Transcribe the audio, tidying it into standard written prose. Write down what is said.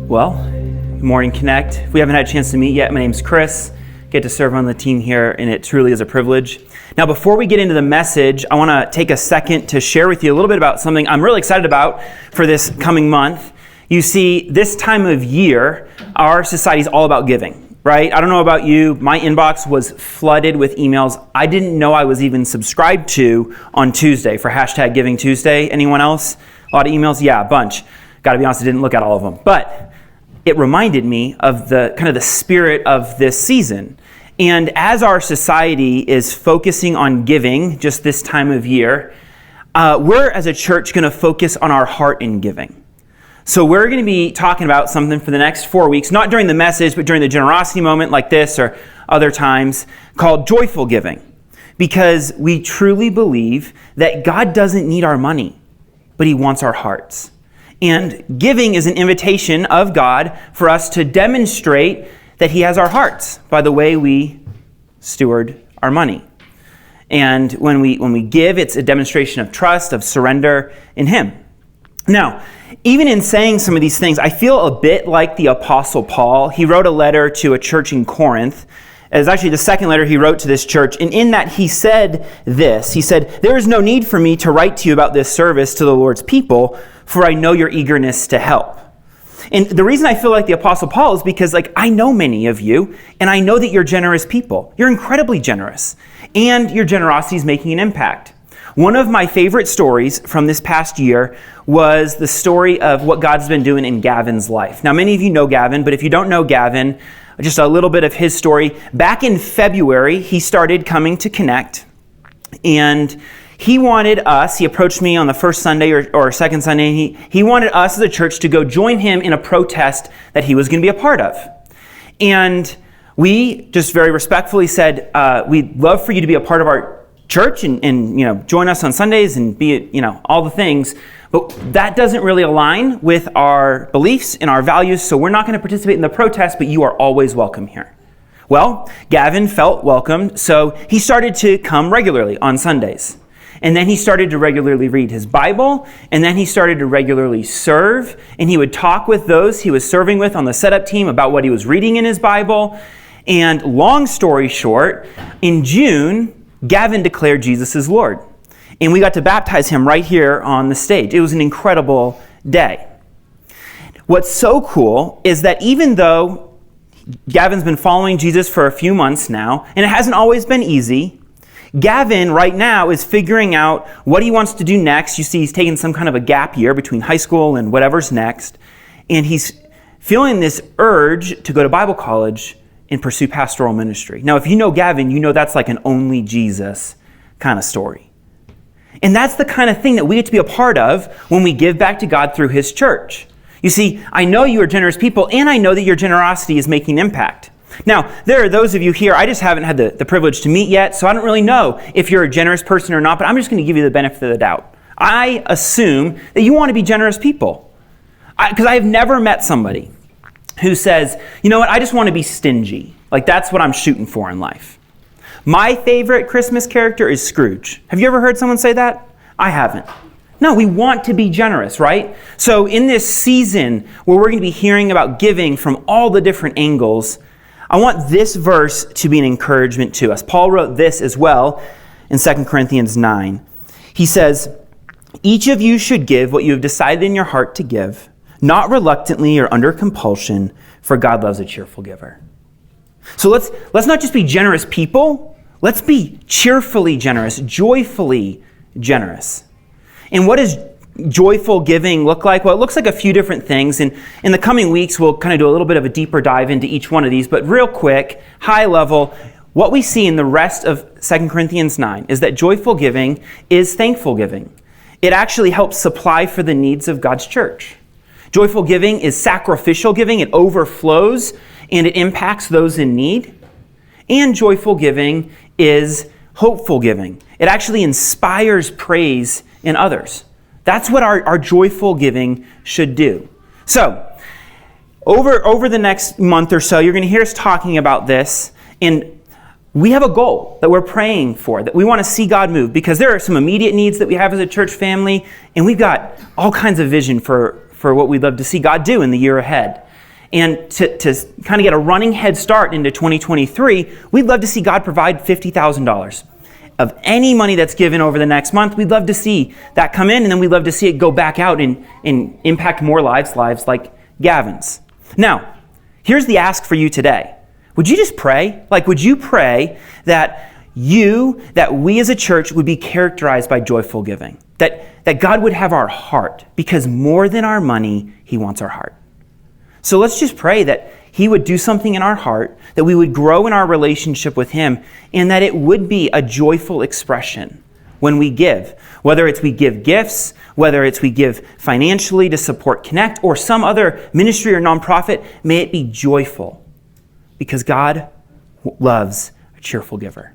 Well, good morning, Connect. If we haven't had a chance to meet yet, my name's Chris. Get to serve on the team here, and it truly is a privilege. Now, before we get into the message, I want to take a second to share with you a little bit about something I'm really excited about for this coming month. You see, this time of year, our society is all about giving, right? I don't know about you. My inbox was flooded with emails I didn't know I was even subscribed to on Tuesday for hashtag Giving Tuesday. Anyone else? A lot of emails? Yeah, a bunch. Got to be honest, I didn't look at all of them. But it reminded me of the kind of the spirit of this season. And as our society is focusing on giving just this time of year, we're as a church going to focus on our heart in giving. So we're going to be talking about something for the next 4 weeks, not during the message, but during the generosity moment like this or other times, called joyful giving. Because we truly believe that God doesn't need our money, but He wants our hearts. And giving is an invitation of God for us to demonstrate that He has our hearts by the way we steward our money. And when we give, it's a demonstration of trust, of surrender in Him. Now, even in saying some of these things, I feel a bit like the Apostle Paul. He wrote a letter to a church in Corinth. It was actually the second letter he wrote to this church. And in that he said this. He said, "There is no need for me to write to you about this service to the Lord's people, for I know your eagerness to help." And the reason I feel like the Apostle Paul is because I know many of you, and I know that you're generous people. You're incredibly generous, and your generosity is making an impact. One of my favorite stories from this past year was the story of what God's been doing in Gavin's life. Now, many of you know Gavin, but if you don't know Gavin, just a little bit of his story. Back in February, he started coming to Connect, and he wanted us, he approached me on the first Sunday or second Sunday, and he wanted us as a church to go join him in a protest that he was going to be a part of. And we just very respectfully said, we'd love for you to be a part of our church and join us on Sundays and be, all the things. But that doesn't really align with our beliefs and our values, so we're not going to participate in the protest, but you are always welcome here. Well, Gavin felt welcomed, so he started to come regularly on Sundays. And then he started to regularly read his Bible, and then he started to regularly serve, and he would talk with those he was serving with on the setup team about what he was reading in his Bible. And long story short, in June, Gavin declared Jesus as Lord. And we got to baptize him right here on the stage. It was an incredible day. What's so cool is that even though Gavin's been following Jesus for a few months now, and it hasn't always been easy, Gavin right now is figuring out what he wants to do next. You see, he's taking some kind of a gap year between high school and whatever's next. And he's feeling this urge to go to Bible college and pursue pastoral ministry. Now, if you know Gavin, you know that's like an only Jesus kind of story. And that's the kind of thing that we get to be a part of when we give back to God through His church. You see, I know you are generous people, and I know that your generosity is making impact. Now, there are those of you here, I just haven't had the privilege to meet yet, so I don't really know if you're a generous person or not, but I'm just going to give you the benefit of the doubt. I assume that you want to be generous people. Because I have never met somebody who says, you know what, I just want to be stingy. That's what I'm shooting for in life. My favorite Christmas character is Scrooge. Have you ever heard someone say that? I haven't. No, we want to be generous, right? So in this season where we're going to be hearing about giving from all the different angles, I want this verse to be an encouragement to us. Paul wrote this as well in 2 Corinthians 9. He says, "Each of you should give what you have decided in your heart to give, not reluctantly or under compulsion, for God loves a cheerful giver." So let's not just be generous people. Let's be cheerfully generous, joyfully generous. And what does joyful giving look like? Well, it looks like a few different things. And in the coming weeks, we'll kind of do a little bit of a deeper dive into each one of these. But real quick, high level, what we see in the rest of 2 Corinthians 9 is that joyful giving is thankful giving. It actually helps supply for the needs of God's church. Joyful giving is sacrificial giving. It overflows and it impacts those in need. And joyful giving is hopeful giving. It actually inspires praise in others. That's what our joyful giving should do. So, over the next month or so, you're going to hear us talking about this, and we have a goal that we're praying for, that we want to see God move, because there are some immediate needs that we have as a church family, and we've got all kinds of vision for what we'd love to see God do in the year ahead. And to kind of get a running head start into 2023, we'd love to see God provide $50,000 of any money that's given over the next month. We'd love to see that come in, and then we'd love to see it go back out and impact more lives like Gavin's. Now, here's the ask for you today. Would you just pray? Would you pray that we as a church would be characterized by joyful giving? That God would have our heart, because more than our money, he wants our heart. So let's just pray that he would do something in our heart, that we would grow in our relationship with him, and that it would be a joyful expression when we give. Whether it's we give gifts, whether it's we give financially to support Connect or some other ministry or nonprofit, may it be joyful, because God loves a cheerful giver.